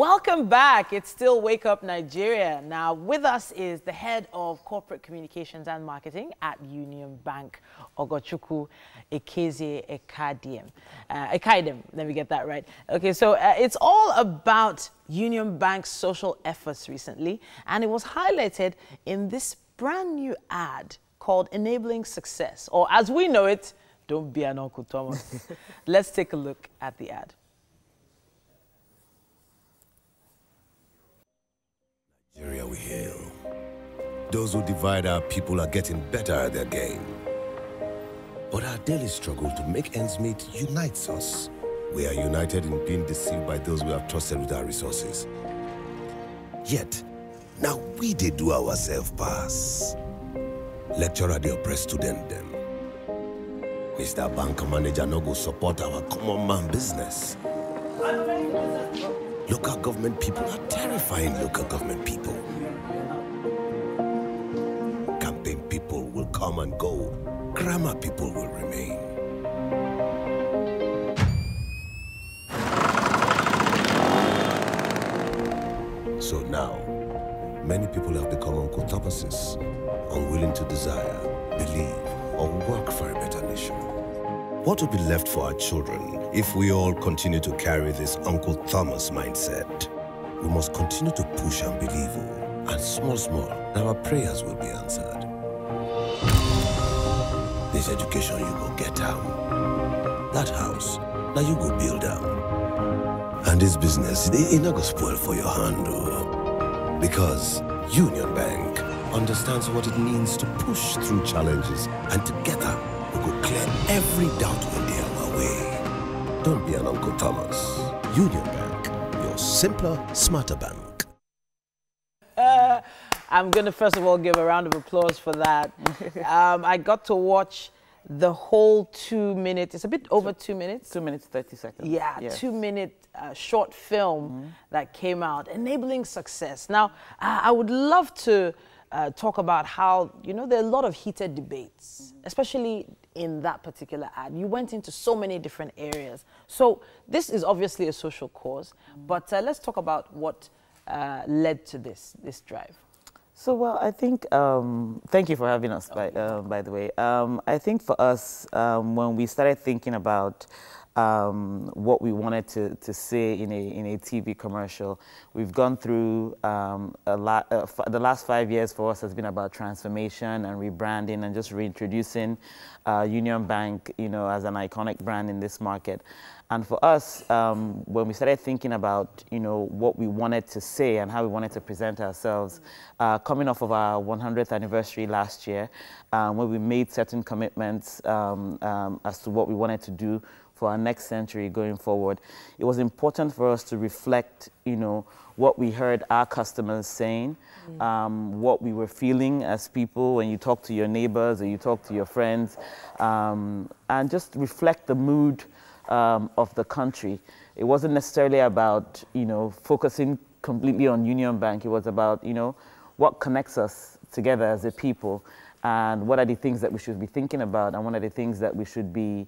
Welcome back. It's still Wake Up Nigeria. Now, with us is the head of corporate communications and marketing at Union Bank, Ogochukwu Ekaidem. Let me get that right. Okay, so it's all about Union Bank's social efforts recently, and it was highlighted in this brand new ad called Enabling Success, or as we know it, Don't Be an Uncle Thomas. Let's take a look at the ad. Nigeria we hail. Those who divide our people are getting better at their game. But our daily struggle to make ends meet unites us. We are united in being deceived by those we have trusted with our resources. Yet, now we did do ourselves pass. Lecturer the oppressed student them. Mr. Bank Manager no go support our common man business. Local government people are terrifying local government people. Campaign people will come and go. Grammar people will remain. So now, many people have become Uncle Thomases, unwilling to desire, believe, or work for a better nation. What will be left for our children if we all continue to carry this Uncle Thomas mindset? We must continue to push and believe, and small, and our prayers will be answered. This education you go get down. That house, now you go build down. And this business, it not go spoil for your hand, because Union Bank understands what it means to push through challenges, and together we go clear every doubt when they are our way. Don't be an Uncle Thomas. Union Bank, your simpler, smarter bank. I'm going to first of all give a round of applause for that. I got to watch the whole 2 minute, it's a bit over 2 minutes. 2 minutes, 30 seconds. Yeah, yes. 2 minute short film that came out, Enabling Success. Now, I would love to talk about how, you know, there are a lot of heated debates, especially in that particular ad. You went into so many different areas. So this is obviously a social cause, but let's talk about what led to this drive. So, well, I think, thank you for having us, by the way. I think for us, when we started thinking about what we wanted to say in a TV commercial, we've gone through a lot. The last 5 years for us has been about transformation and rebranding and just reintroducing Union Bank, you know, as an iconic brand in this market. And for us, when we started thinking about, you know, what we wanted to say and how we wanted to present ourselves, coming off of our 100th anniversary last year, when we made certain commitments as to what we wanted to do for our next century going forward, it was important for us to reflect, you know, what we heard our customers saying, what we were feeling as people when you talk to your neighbors or you talk to your friends, and just reflect the mood of the country. It wasn't necessarily about, you know, focusing completely on Union Bank. It was about, you know, what connects us together as a people, and what are the things that we should be thinking about, and what are the things that we should be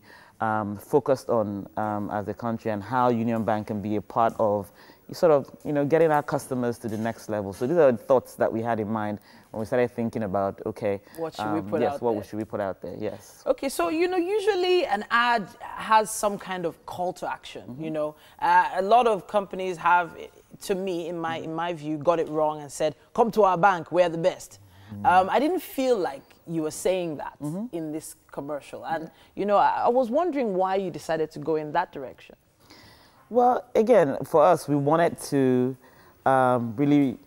focused on as a country, and how Union Bank can be a part of sort of, you know, getting our customers to the next level. So these are the thoughts that we had in mind when we started thinking about, okay, what should we put out there? What should we put out there? Yes. Okay, so, you know, usually an ad has some kind of call to action, you know. A lot of companies have, to me, in my view, got it wrong and said, come to our bank, we're the best. I didn't feel like you were saying that in this commercial. And, you know, I was wondering why you decided to go in that direction. Well, again, for us, we wanted to really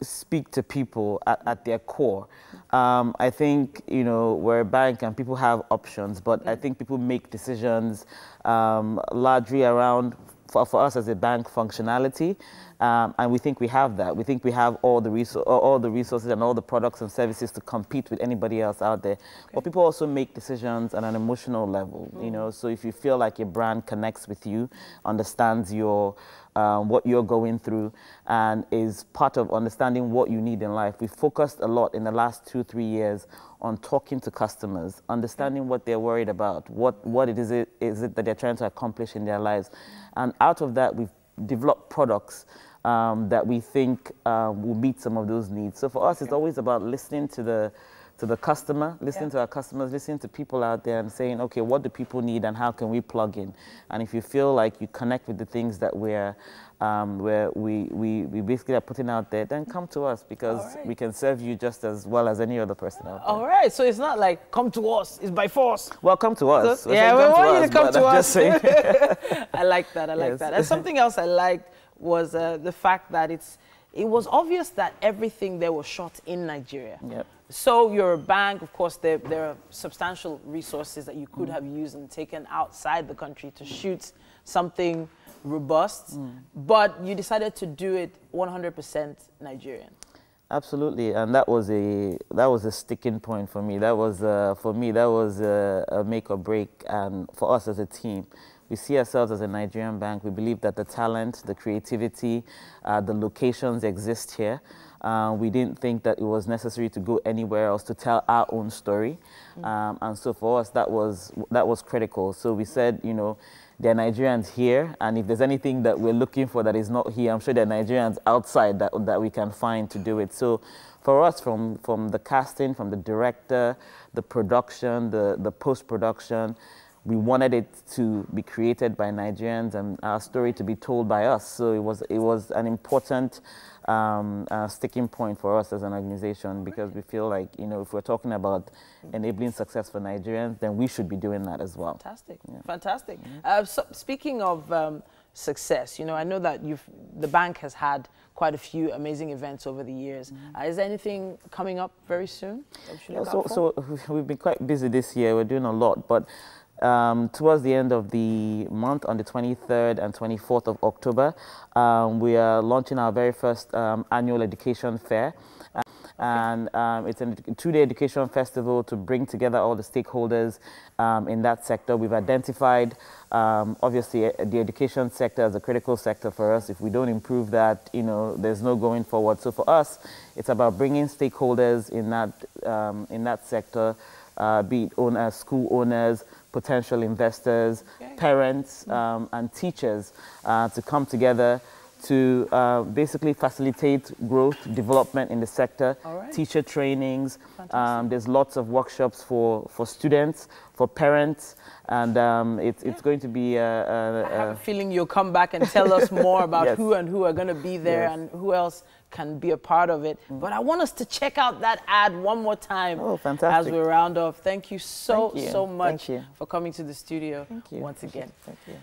speak to people at their core. I think, you know, we're a bank and people have options, but I think people make decisions largely around, for us as a bank, functionality. And we think we have that. We think we have all the resources and all the products and services to compete with anybody else out there. Okay. But people also make decisions on an emotional level, you know. So if you feel like your brand connects with you, understands your what you're going through, and is part of understanding what you need in life. We focused a lot in the last 2-3 years on talking to customers, understanding what they're worried about, what it is that they're trying to accomplish in their lives. And out of that, we've develop products that we think will meet some of those needs. So for us, it's always about listening to the customer, listening to our customers, listening to people out there and saying, okay, what do people need and how can we plug in? And if you feel like you connect with the things that where we basically are putting out there, then come to us, because we can serve you just as well as any other person out there. All right, so it's not like come to us, it's by force. Well, come to us. So, yeah, we want you to come to us. I like that, I like that. And something else I liked was the fact that it was obvious that everything there was shot in Nigeria. Yep. So you're a bank, of course, there are substantial resources that you could have used and taken outside the country to shoot something robust, but you decided to do it 100% Nigerian. Absolutely, and that was a sticking point for me. That was a make or break, and for us as a team. We see ourselves as a Nigerian bank. We believe that the talent, the creativity, the locations exist here. We didn't think that it was necessary to go anywhere else to tell our own story. And so for us, that was critical. So we said, you know, there are Nigerians here, and if there's anything that we're looking for that is not here, I'm sure there are Nigerians outside that we can find to do it. So for us, from the casting, from the director, the production, the post-production, we wanted it to be created by Nigerians and our story to be told by us. So it was an important sticking point for us as an organization, because we feel like, you know, if we're talking about enabling success for Nigerians, then we should be doing that as well. Fantastic, fantastic. So speaking of success, you know, I know that the bank has had quite a few amazing events over the years. Is there anything coming up very soon that we should look out for? So we've been quite busy this year. We're doing a lot, but towards the end of the month, on the 23rd and 24th of October, we are launching our very first annual education fair. And it's a two-day education festival to bring together all the stakeholders in that sector. We've identified, obviously, the education sector as a critical sector for us. If we don't improve that, you know, there's no going forward. So for us, it's about bringing stakeholders in that sector, be it owners, school owners, potential investors, parents, and teachers to come together to basically facilitate growth, development in the sector, teacher trainings. There's lots of workshops for students, for parents, and it's going to be I have a feeling you'll come back and tell us more about who are going to be there and who else can be a part of it. But I want us to check out that ad one more time as we round off. Thank you so much for coming to the studio once again. Thank you.